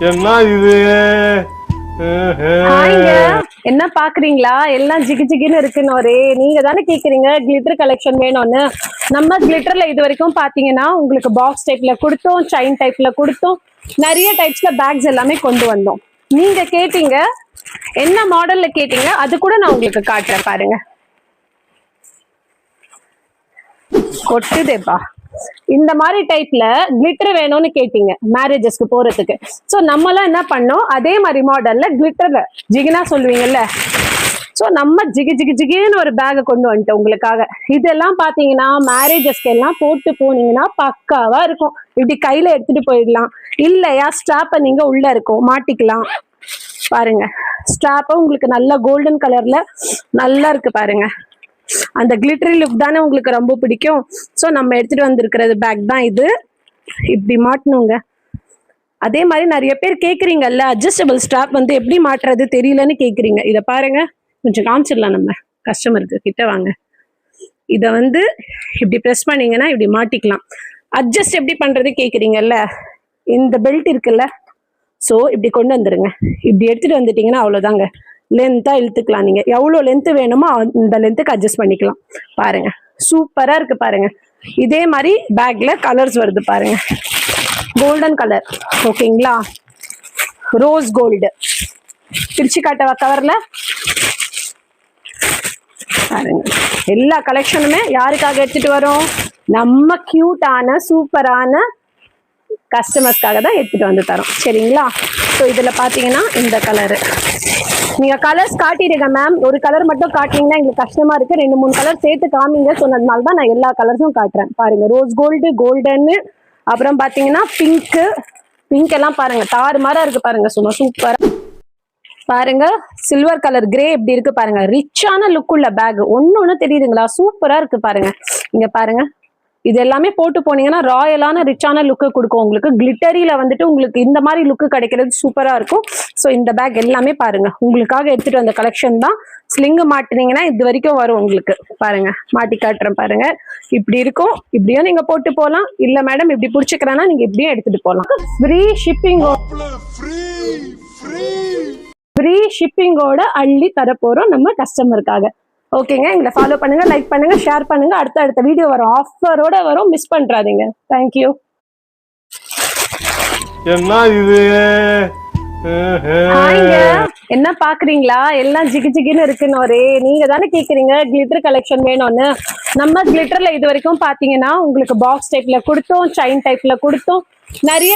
என்ன இது? ஹாய்ங்க, என்ன பாக்குறீங்களா? எல்லாம் ஜிகு ஜிகுன்னு இருக்குன்னு ஒரே நீங்க தானே கேக்குறீங்க கிளிட்டர் கலெக்ஷன் வேணும்னு. நம்ம கிளிட்டர்ல இது வரைக்கும் பாத்தீங்கன்னா உங்களுக்கு பாக்ஸ் டைப்ல கொடுத்தோம், செயின் டைப்ல கொடுத்தோம், நிறைய டைப்ஸ்ல பேக்ஸ் எல்லாமே கொண்டு வந்தோம். நீங்க கேட்டீங்க என்ன மாடல்ல கேட்டீங்க, அது கூட நான் உங்களுக்கு காட்டுறேன் பாருங்க. கொட்டுதேப்பா. இந்த மாதிரி டைப்ல கிளிட்டர் வேணும்னு கேட்டீங்க மேரேஜஸ்க்கு போறதுக்கு. சோ நம்ம எல்லாம் என்ன பண்ணோம், அதே மாதிரி மாடல்ல கிளிட்டர்ல ஜிகினா சொல்லுவீங்கல்ல, சோ நம்ம ஜிகு ஜிகு ஜிகுன்னு ஒரு பேக் கொண்டு வந்துட்டோம் உங்களுக்காக. இதெல்லாம் பாத்தீங்கன்னா மேரேஜஸ்க்கு எல்லாம் போட்டு போனீங்கன்னா பக்காவா இருக்கும். இப்படி கையில எடுத்துட்டு போயிடலாம், இல்லையா ஸ்ட்ராப்ப நீங்க உள்ள இருக்கும் மாட்டிக்கலாம். பாருங்க, ஸ்ட்ராப்ப உங்களுக்கு நல்ல கோல்டன் கலர்ல நல்லா இருக்கு பாருங்க. அந்த கிளிட்டரி லுக் தானே உங்களுக்கு ரொம்ப பிடிக்கும். ஸோ நம்ம எடுத்துட்டு வந்திருக்கிறது பேக் தான் இது. இப்படி மாட்டணுங்க. அதே மாதிரி நிறைய பேர் கேட்குறீங்கல்ல, அட்ஜஸ்டபிள் ஸ்ட்ராப் வந்து எப்படி மாட்டுறது தெரியலன்னு கேட்குறீங்க. இதை பாருங்க, கொஞ்சம் காமிச்சிடலாம் நம்ம கஸ்டமருக்கு. கிட்ட வாங்க. இதை வந்து இப்படி ப்ரெஸ் பண்ணீங்கன்னா இப்படி மாட்டிக்கலாம். அட்ஜஸ்ட் எப்படி பண்றது கேட்குறீங்கல்ல, இந்த பெல்ட் இருக்குல்ல, ஸோ இப்படி கொண்டு வந்துருங்க. இப்படி எடுத்துட்டு வந்துட்டீங்கன்னா அவ்வளோதாங்க. லென்த்தா இழுத்துக்கலாம். நீங்க எவ்வளவு லென்த் வேணுமோ அந்த லென்த்துக்கு அட்ஜஸ்ட் பண்ணிக்கலாம். பாருங்க, சூப்பரா இருக்கு பாருங்க. இதே மாதிரி பேக்ல கலர்ஸ் வருது பாருங்க. கோல்டன் கலர், ஓகேங்களா, ரோஸ் கோல்டு. பிரிச்சு காட்டவா கவர்ல பாருங்க. எல்லா கலெக்ஷனுமே யாருக்காக எடுத்துட்டு வரோம், நம்ம கியூட்டான சூப்பரான கஸ்டமர்ஸ்க்காக தான் எடுத்துட்டு வந்து தரோம், சரிங்களா. ஸோ இதுல பாத்தீங்கன்னா இந்த கலரு, நீங்க கலர்ஸ் காட்டிடுங்க மேம். ஒரு கலர் மட்டும் காட்டினீங்கன்னா எங்களுக்கு கஷ்டமா இருக்கு, 2-3 கலர் சேர்த்து காமிங்க சொன்னதுனால தான் நான் எல்லா கலர்ஸும் காட்டுறேன். பாருங்க, ரோஸ் கோல்டு, கோல்டன்னு, அப்புறம் பாத்தீங்கன்னா பிங்க். பிங்க் எல்லாம் பாருங்க தாறு மாறா இருக்கு பாருங்க, சும்மா சூப்பரா பாருங்க. சில்வர் கலர் கிரே எப்படி இருக்கு பாருங்க, ரிச்சான லுக் உள்ள பேக். ஒன்னு தெரியுதுங்களா, சூப்பரா இருக்கு பாருங்க. இங்க பாருங்க, இது எல்லாமே போட்டு போனீங்கன்னா ராயலான ரிச்சான லுக்கு கொடுக்கும் உங்களுக்கு. கிளிட்டரியில வந்துட்டு உங்களுக்கு இந்த மாதிரி லுக்கு கிடைக்கிறது சூப்பரா இருக்கும். ஸோ இந்த பேக் எல்லாமே பாருங்க உங்களுக்காக எடுத்துட்டு வந்த கலெக்ஷன் தான். ஸ்லிங்கு மாட்டினீங்கன்னா இது வரைக்கும் வரும் உங்களுக்கு. பாருங்க, மாட்டி காட்டுறேன் பாருங்க. இப்படி இருக்கும், இப்படியும் நீங்க போட்டு போகலாம். இல்ல மேடம் இப்படி பிடிச்சிக்கிறேன்னா நீங்க இப்படியும் எடுத்துட்டு போகலாம். ஃப்ரீ ஷிப்பிங்கோட அள்ளி தரப்போறோம் நம்ம கஸ்டமருக்காக. ஓகேங்க, எங்களை ஃபாலோ பண்ணுங்க, லைக் பண்ணுங்க, ஷேர் பண்ணுங்க. அடுத்த வீடியோ வரும், ஆஃபரோட வரும், மிஸ் பண்றாதீங்க. தேங்க்யூ. என்ன இது? ஹாய்ங்க, என்ன பாக்குறீங்களா? எல்லாம் ஜிகு ஜிகுன்னு இருக்குன்னு ஒரே நீங்க தானே கேக்குறீங்க கிளிட்டர் கலெக்ஷன் வேணும்னு. நம்ம கிளிட்டர்ல இது வரைக்கும் பாத்தீங்கன்னா உங்களுக்கு பாக்ஸ் டைப்ல கொடுத்தோம், செயின் டைப்ல கொடுத்தோம், நிறைய